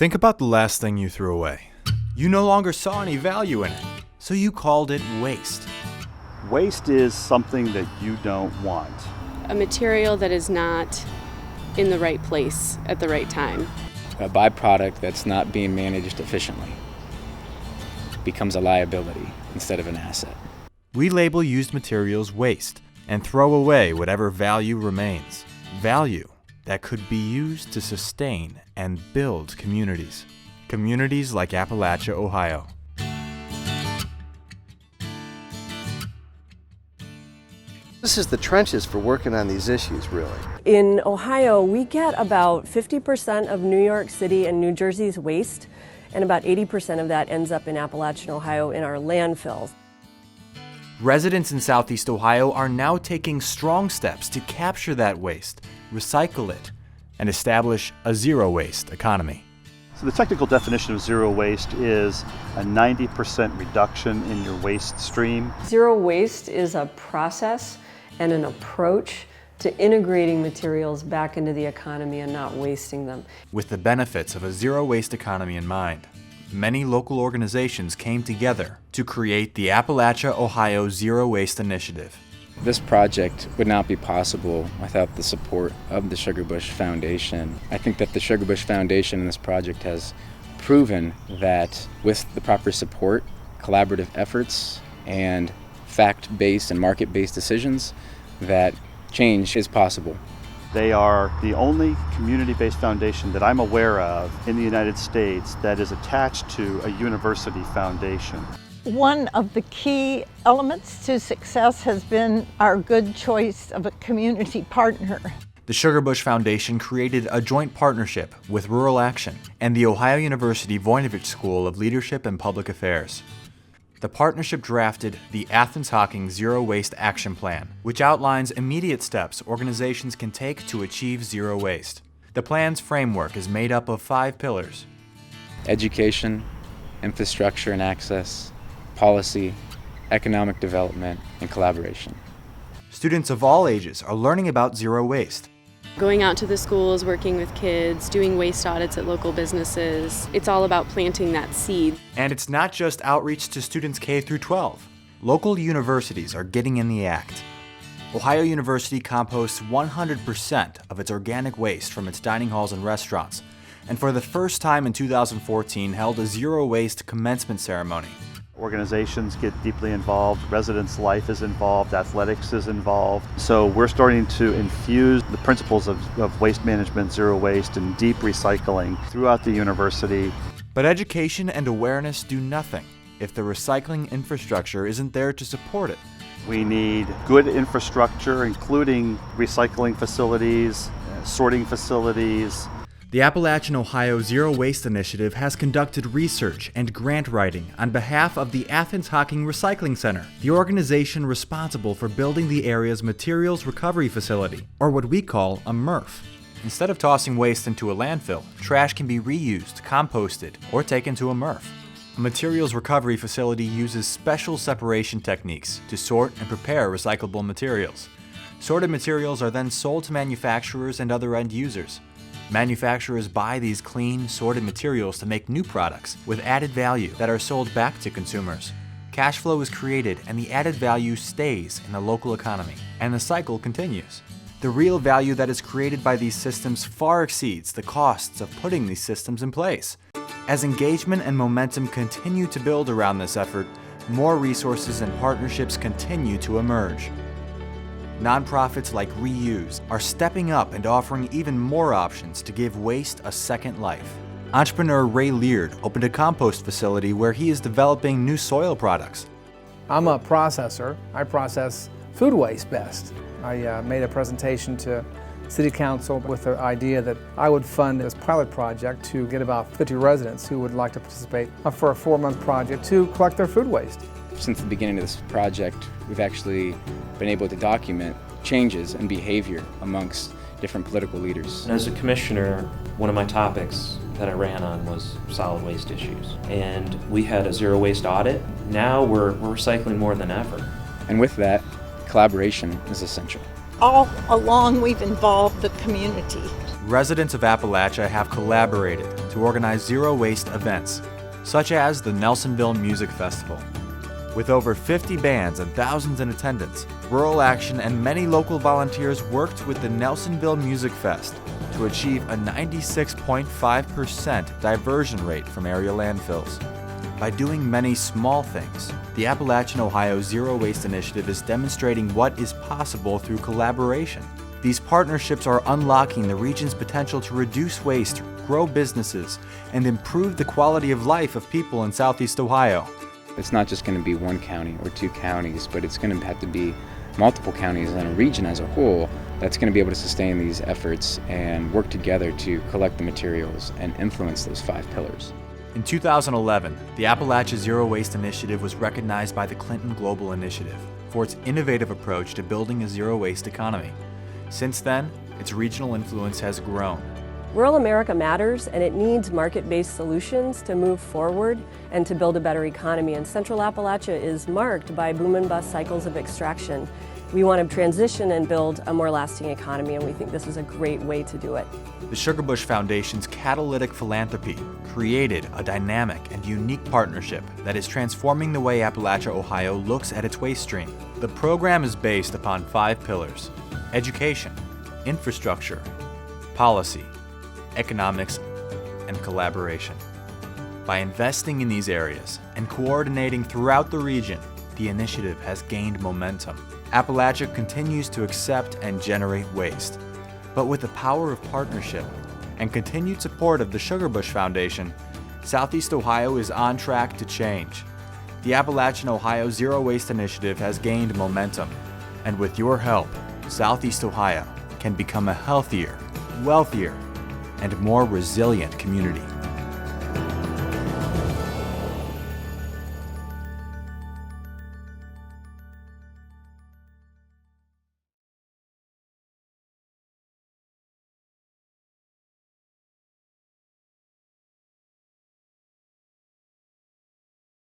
Think about the last thing you threw away. You no longer saw any value in it, so you called it waste. Waste is something that you don't want. A material that is not in the right place at the right time. A byproduct that's not being managed efficiently becomes a liability instead of an asset. We label used materials waste and throw away whatever value remains. Value that could be used to sustain and build communities. Communities like Appalachia, Ohio. This is the trenches for working on these issues, really. In Ohio, we get about 50% of New York City and New Jersey's waste, and about 80% of that ends up in Appalachian, Ohio in our landfills. Residents in Southeast Ohio are now taking strong steps to capture that waste, recycle it, and establish a zero-waste economy. So the technical definition of zero waste is a 90% reduction in your waste stream. Zero waste is a process and an approach to integrating materials back into the economy and not wasting them. With the benefits of a zero-waste economy in mind, many local organizations came together to create the Appalachia, Ohio Zero Waste Initiative. This project would not be possible without the support of the Sugarbush Foundation. I think that the Sugarbush Foundation in this project has proven that with the proper support, collaborative efforts, and fact-based and market-based decisions, that change is possible. They are the only community-based foundation that I'm aware of in the United States that is attached to a university foundation. One of the key elements to success has been our good choice of a community partner. The Sugarbush Foundation created a joint partnership with Rural Action and the Ohio University Voinovich School of Leadership and Public Affairs. The partnership drafted the Athens-Hocking Zero Waste Action Plan, which outlines immediate steps organizations can take to achieve zero waste. The plan's framework is made up of 5 pillars: Education, infrastructure and access, policy, economic development, and collaboration. Students of all ages are learning about zero waste. Going out to the schools, working with kids, doing waste audits at local businesses. It's all about planting that seed. And it's not just outreach to students K through 12. Local universities are getting in the act. Ohio University composts 100% of its organic waste from its dining halls and restaurants, and for the first time in 2014 held a zero waste commencement ceremony. Organizations get deeply involved, residents' life is involved, athletics is involved. So we're starting to infuse the principles of waste management, zero waste, and deep recycling throughout the university. But education and awareness do nothing if the recycling infrastructure isn't there to support it. We need good infrastructure, including recycling facilities, sorting facilities. The Appalachian Ohio Zero Waste Initiative has conducted research and grant writing on behalf of the Athens-Hocking Recycling Center, the organization responsible for building the area's materials recovery facility, or what we call a MRF. Instead of tossing waste into a landfill, trash can be reused, composted, or taken to a MRF. A materials recovery facility uses special separation techniques to sort and prepare recyclable materials. Sorted materials are then sold to manufacturers and other end users. Manufacturers buy these clean, sorted materials to make new products with added value that are sold back to consumers. Cash flow is created and the added value stays in the local economy, and the cycle continues. The real value that is created by these systems far exceeds the costs of putting these systems in place. As engagement and momentum continue to build around this effort, more resources and partnerships continue to emerge. Nonprofits like Reuse are stepping up and offering even more options to give waste a second life. Entrepreneur Ray Leard opened a compost facility where he is developing new soil products. I'm a processor. I process food waste best. I made a presentation to City Council with the idea that I would fund this pilot project to get about 50 residents who would like to participate for a 4-month project to collect their food waste. Since the beginning of this project, we've actually been able to document changes in behavior amongst different political leaders. As a commissioner, one of my topics that I ran on was solid waste issues. And we had a zero waste audit. Now we're recycling more than ever. And with that, collaboration is essential. All along, we've involved the community. Residents of Appalachia have collaborated to organize zero waste events, such as the Nelsonville Music Festival. With over 50 bands and thousands in attendance, Rural Action and many local volunteers worked with the Nelsonville Music Fest to achieve a 96.5% diversion rate from area landfills. By doing many small things, the Appalachian Ohio Zero Waste Initiative is demonstrating what is possible through collaboration. These partnerships are unlocking the region's potential to reduce waste, grow businesses, and improve the quality of life of people in Southeast Ohio. It's not just going to be one county or two counties, but it's going to have to be multiple counties and a region as a whole that's going to be able to sustain these efforts and work together to collect the materials and influence those 5 pillars. In 2011, the Appalachia Zero Waste Initiative was recognized by the Clinton Global Initiative for its innovative approach to building a zero waste economy. Since then, its regional influence has grown. Rural America matters, and it needs market-based solutions to move forward and to build a better economy. And Central Appalachia is marked by boom and bust cycles of extraction. We want to transition and build a more lasting economy, and we think this is a great way to do it. The Sugarbush Foundation's catalytic philanthropy created a dynamic and unique partnership that is transforming the way Appalachia, Ohio looks at its waste stream. The program is based upon 5 pillars: education, infrastructure, policy, economics, and collaboration. By investing in these areas and coordinating throughout the region, the initiative has gained momentum. Appalachia continues to accept and generate waste, but with the power of partnership and continued support of the Sugarbush Foundation, Southeast Ohio is on track to change. The Appalachian Ohio Zero Waste Initiative has gained momentum, and with your help, Southeast Ohio can become a healthier, wealthier, and more resilient community.